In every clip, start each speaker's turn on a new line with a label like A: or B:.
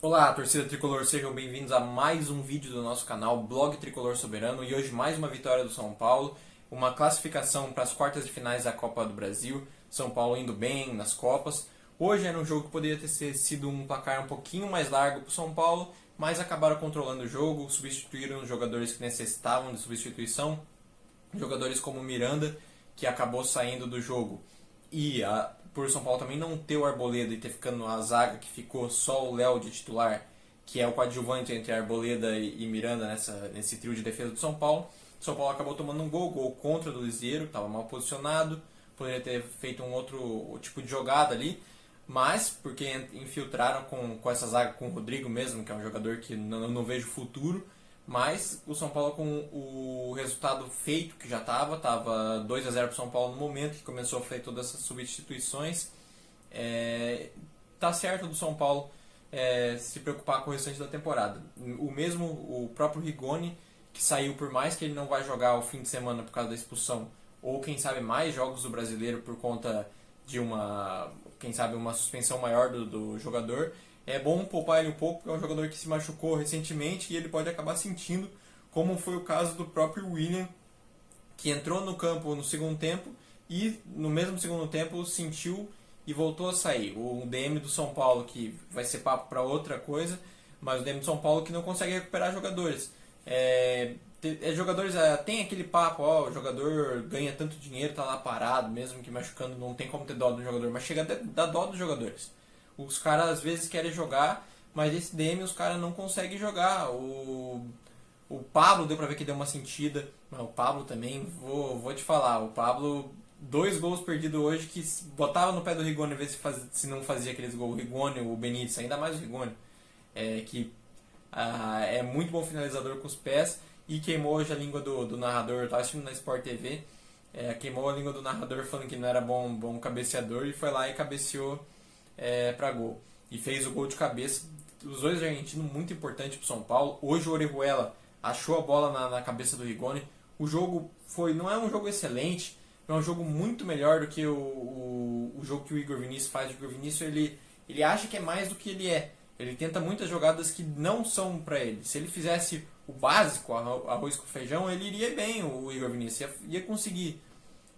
A: Olá, torcida tricolor, sejam bem-vindos a mais um vídeo do nosso canal Blog Tricolor Soberano e hoje mais uma vitória do São Paulo, uma classificação para as quartas de finais da Copa do Brasil, São Paulo indo bem nas Copas. Hoje era um jogo que poderia ter sido um placar um pouquinho mais largo para o São Paulo, mas acabaram controlando o jogo, substituíram os jogadores que necessitavam de substituição, jogadores como o Miranda, que acabou saindo do jogo, e por São Paulo também não ter o Arboleda e ter ficando na zaga que ficou só o Léo de titular, que é o coadjuvante entre Arboleda e Miranda nesse trio de defesa do São Paulo. São Paulo acabou tomando um gol contra do Lisieiro, estava mal posicionado, poderia ter feito um outro tipo de jogada ali, mas porque infiltraram com essa zaga com o Rodrigo mesmo, que é um jogador que não vejo futuro. Mas o São Paulo, com o resultado feito que já estava 2-0 para o São Paulo no momento que começou a fazer todas essas substituições, tá certo do São Paulo se preocupar com o restante da temporada. O próprio Rigoni, que saiu, por mais que ele não vai jogar o fim de semana por causa da expulsão, ou quem sabe mais jogos do Brasileiro por conta de uma suspensão maior do jogador, é bom poupar ele um pouco, porque é um jogador que se machucou recentemente e ele pode acabar sentindo, como foi o caso do próprio William, que entrou no campo no segundo tempo e no mesmo segundo tempo sentiu e voltou a sair. O DM do São Paulo, que vai ser papo para outra coisa, mas o DM do São Paulo que não consegue recuperar jogadores. Jogadores tem aquele papo, o jogador ganha tanto dinheiro, tá lá parado, mesmo que machucando, não tem como ter dó do jogador, mas chega a dar dó dos jogadores. Os caras às vezes querem jogar, mas esse DM os caras não conseguem jogar. O Pablo deu pra ver que deu uma sentida, mas o Pablo também, vou te falar, o Pablo, 2 gols perdidos hoje, que botava no pé do Rigoni ver se não fazia aqueles gols. O Rigoni, o Benítez, ainda mais o Rigoni, que é muito bom finalizador com os pés, e queimou hoje a língua do narrador. Eu tava assistindo na Sport TV, queimou a língua do narrador falando que não era bom cabeceador, e foi lá e cabeceou para gol. E fez o gol de cabeça. Os dois argentinos muito importantes para o São Paulo. Hoje o Orejuela achou a bola na cabeça do Rigoni. O jogo não é um jogo excelente, é um jogo muito melhor do que o jogo que o Igor Vinícius faz. O Igor Vinícius ele acha que é mais do que ele é. Ele tenta muitas jogadas que não são para ele. Se ele fizesse o básico, arroz com feijão, ele iria bem, o Igor Vinícius. Ia conseguir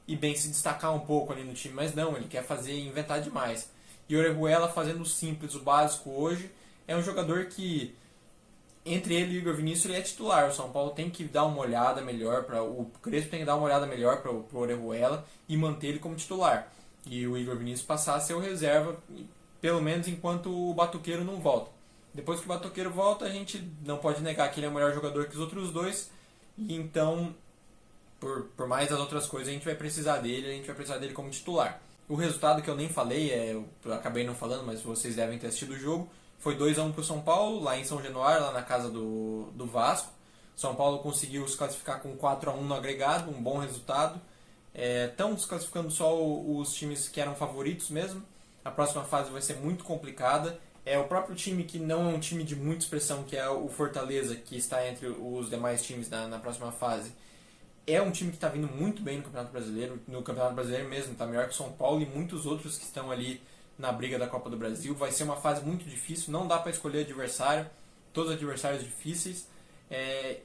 A: ir bem, se destacar um pouco ali no time, mas não, ele quer inventar demais. E o Orejuela fazendo o simples, o básico hoje, é um jogador que, entre ele e o Igor Vinícius, ele é titular. O São Paulo tem que dar uma olhada melhor, o Crespo tem que dar uma olhada melhor para o Orejuela e manter ele como titular. E o Igor Vinícius passar a ser o reserva, pelo menos enquanto o Batuqueiro não volta. Depois que o Batuqueiro volta, a gente não pode negar que ele é o melhor jogador que os outros dois, e então, por mais das outras coisas, a gente vai precisar dele como titular. O resultado que eu nem falei, eu acabei não falando, mas vocês devem ter assistido o jogo, foi 2-1 para o São Paulo, lá em São Januário, lá na casa do Vasco. São Paulo conseguiu se classificar com 4-1 no agregado, um bom resultado. Estão se classificando só os times que eram favoritos mesmo. A próxima fase vai ser muito complicada. O próprio time que não é um time de muita expressão, que é o Fortaleza, que está entre os demais times na próxima fase, é um time que está vindo muito bem no Campeonato Brasileiro. No Campeonato Brasileiro mesmo, está melhor que o São Paulo e muitos outros que estão ali na briga da Copa do Brasil. Vai ser uma fase muito difícil, não dá para escolher adversário, todos os adversários difíceis.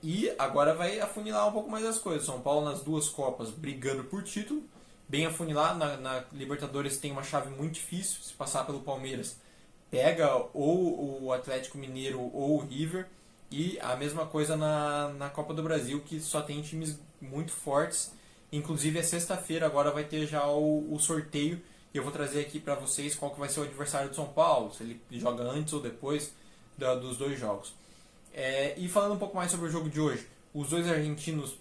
A: E agora vai afunilar um pouco mais as coisas. São Paulo nas 2 Copas brigando por título, bem afunilado. Na Libertadores tem uma chave muito difícil, se passar pelo Palmeiras, pega ou o Atlético Mineiro ou o River. E a mesma coisa na Copa do Brasil, que só tem times muito fortes. Inclusive, sexta-feira agora vai ter já o sorteio. E eu vou trazer aqui para vocês qual que vai ser o adversário do São Paulo, se ele joga antes ou depois dos 2 jogos. E falando um pouco mais sobre o jogo de hoje, os 2 argentinos,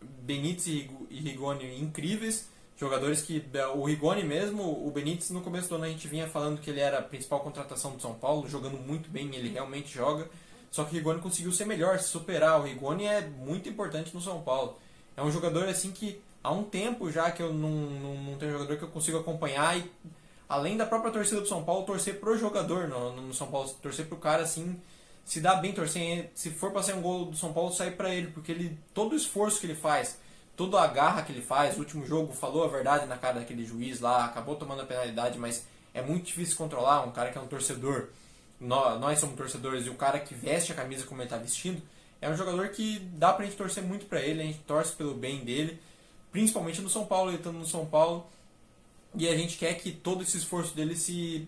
A: Benítez e Rigoni, incríveis. Jogadores que, o Rigoni mesmo, o Benítez no começo do ano a gente vinha falando que ele era a principal contratação do São Paulo, jogando muito bem, ele realmente joga. Só que o Rigoni conseguiu ser melhor, se superar. O Rigoni é muito importante no São Paulo. É um jogador assim que há um tempo já que eu não tenho jogador que eu consigo acompanhar, e além da própria torcida do São Paulo, torcer pro jogador no São Paulo, torcer pro cara assim, se dá bem torcer, se for para sair um gol do São Paulo, sair para ele, porque todo o esforço que ele faz, toda a garra que ele faz, o último jogo falou a verdade na cara daquele juiz lá, acabou tomando a penalidade, mas é muito difícil controlar um cara que é um torcedor. nós somos torcedores e o cara que veste a camisa como ele está vestindo, é um jogador que dá pra gente torcer muito pra ele, a gente torce pelo bem dele, principalmente no São Paulo, ele estando no São Paulo, e a gente quer que todo esse esforço dele se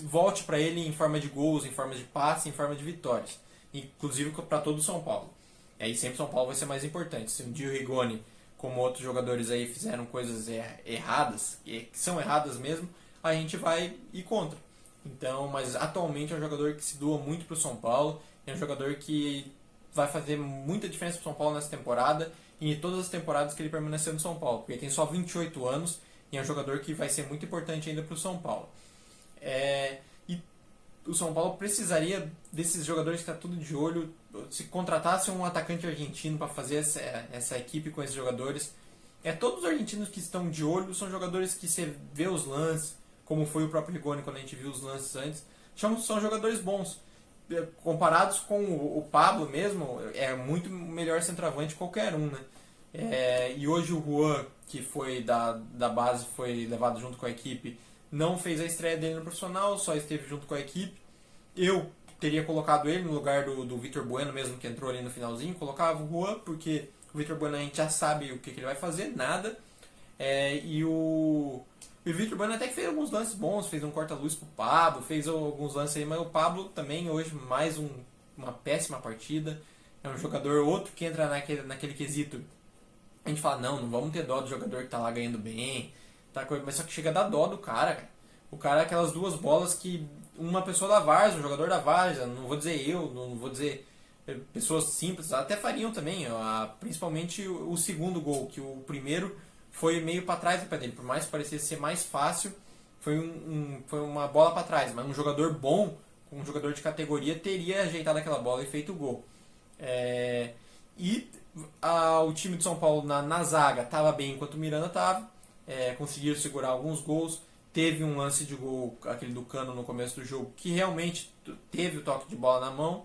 A: volte para ele em forma de gols, em forma de passe, em forma de vitórias, inclusive para todo o São Paulo. E aí sempre São Paulo vai ser mais importante. Se um dia o Rigoni, como outros jogadores aí, fizeram coisas erradas, que são erradas mesmo, a gente vai ir contra. Então, mas atualmente é um jogador que se doa muito para o São Paulo, é um jogador que vai fazer muita diferença para o São Paulo nessa temporada e em todas as temporadas que ele permanecer no São Paulo, porque ele tem só 28 anos e é um jogador que vai ser muito importante ainda para o São Paulo. E o São Paulo precisaria desses jogadores que está tudo de olho, se contratasse um atacante argentino para fazer essa equipe com esses jogadores. Todos os argentinos que estão de olho são jogadores que você vê os lances, como foi o próprio Rigoni quando a gente viu os lances antes, são jogadores bons. Comparados com o Pablo mesmo, é muito melhor centroavante que qualquer um, né? E hoje o Juan, que foi da base, foi levado junto com a equipe, não fez a estreia dele no profissional, só esteve junto com a equipe. Eu teria colocado ele no lugar do Vitor Bueno, mesmo que entrou ali no finalzinho, colocava o Juan, porque o Vitor Bueno a gente já sabe o que ele vai fazer, nada. E o Vitor Bueno até que fez alguns lances bons, fez um corta-luz pro Pablo, fez alguns lances aí, mas o Pablo também hoje mais uma péssima partida. É um jogador outro que entra naquele quesito. A gente fala, não vamos ter dó do jogador que tá lá ganhando bem, tá, mas só que chega a dar dó do cara, cara. O cara, aquelas duas bolas que uma pessoa da Várzea, um jogador da Várzea, não vou dizer eu, não vou dizer pessoas simples, até fariam também, principalmente o segundo gol, que o primeiro foi meio para trás do pé dele, por mais que parecesse ser mais fácil, foi uma bola para trás, mas um jogador bom, um jogador de categoria, teria ajeitado aquela bola e feito o gol. O time de São Paulo na zaga estava bem enquanto o Miranda estava, conseguiram segurar alguns gols. Teve um lance de gol, aquele do Cano no começo do jogo, que realmente teve o toque de bola na mão.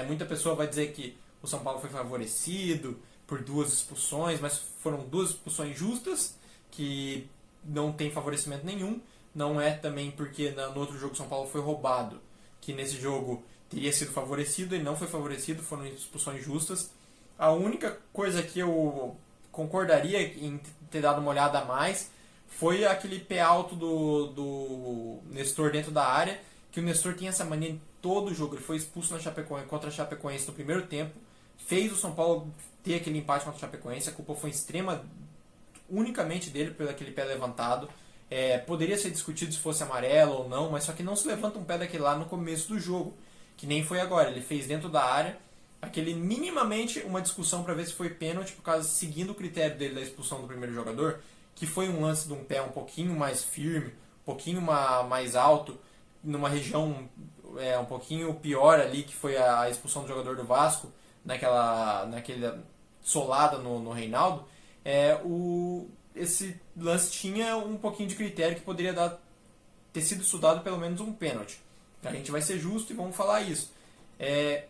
A: Muita pessoa vai dizer que o São Paulo foi favorecido por 2 expulsões, mas foram 2 expulsões justas, que não tem favorecimento nenhum. Não é também porque no outro jogo o São Paulo foi roubado, que nesse jogo teria sido favorecido, e não foi favorecido, foram expulsões justas. A única coisa que eu concordaria em ter dado uma olhada a mais foi aquele pé alto do Nestor dentro da área, que o Nestor tem essa mania em todo o jogo. Ele foi expulso contra a Chapecoense no primeiro tempo, fez o São Paulo ter aquele empate contra a Chapecoense. A culpa foi extrema unicamente dele por aquele pé levantado. Poderia ser discutido se fosse amarelo ou não, mas só que não se levanta um pé daquele lá no começo do jogo, que nem foi agora. Ele fez dentro da área, aquele minimamente uma discussão para ver se foi pênalti, por causa, seguindo o critério dele da expulsão do primeiro jogador, que foi um lance de um pé um pouquinho mais firme, um pouquinho mais alto, numa região um pouquinho pior ali, que foi a expulsão do jogador do Vasco, naquela solada no Reinaldo. Esse lance tinha um pouquinho de critério que poderia ter sido estudado pelo menos um pênalti. A gente vai ser justo e vamos falar isso.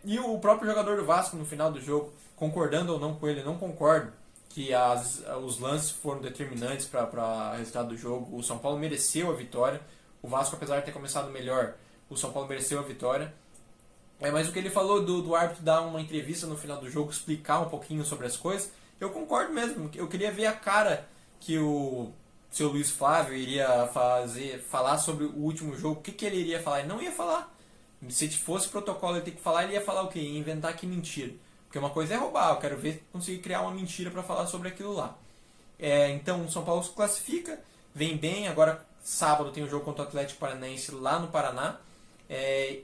A: E o próprio jogador do Vasco no final do jogo, concordando ou não com ele, eu não concordo que os lances foram determinantes para o resultado do jogo. O São Paulo mereceu a vitória. O Vasco, apesar de ter começado melhor, o São Paulo mereceu a vitória. Mas o que ele falou do árbitro dar uma entrevista no final do jogo, explicar um pouquinho sobre as coisas, eu concordo mesmo. Eu queria ver a cara que o seu Luiz Flávio iria falar sobre o último jogo. O que ele iria falar? Ele não ia falar. Se fosse protocolo ele ter que falar, ele ia falar o quê? Ia inventar que mentira. Porque uma coisa é roubar, eu quero ver conseguir criar uma mentira para falar sobre aquilo lá. Então o São Paulo se classifica, vem bem. Agora sábado tem o jogo contra o Atlético Paranaense lá no Paraná.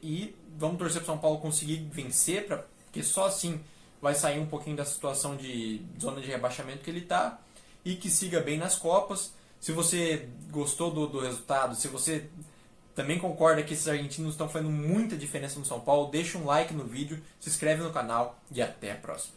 A: E vamos torcer para o São Paulo conseguir vencer, porque só assim vai sair um pouquinho da situação de zona de rebaixamento que ele está, e que siga bem nas Copas. Se você gostou do resultado, se você também concorda que esses argentinos estão fazendo muita diferença no São Paulo, deixa um like no vídeo, se inscreve no canal e até a próxima.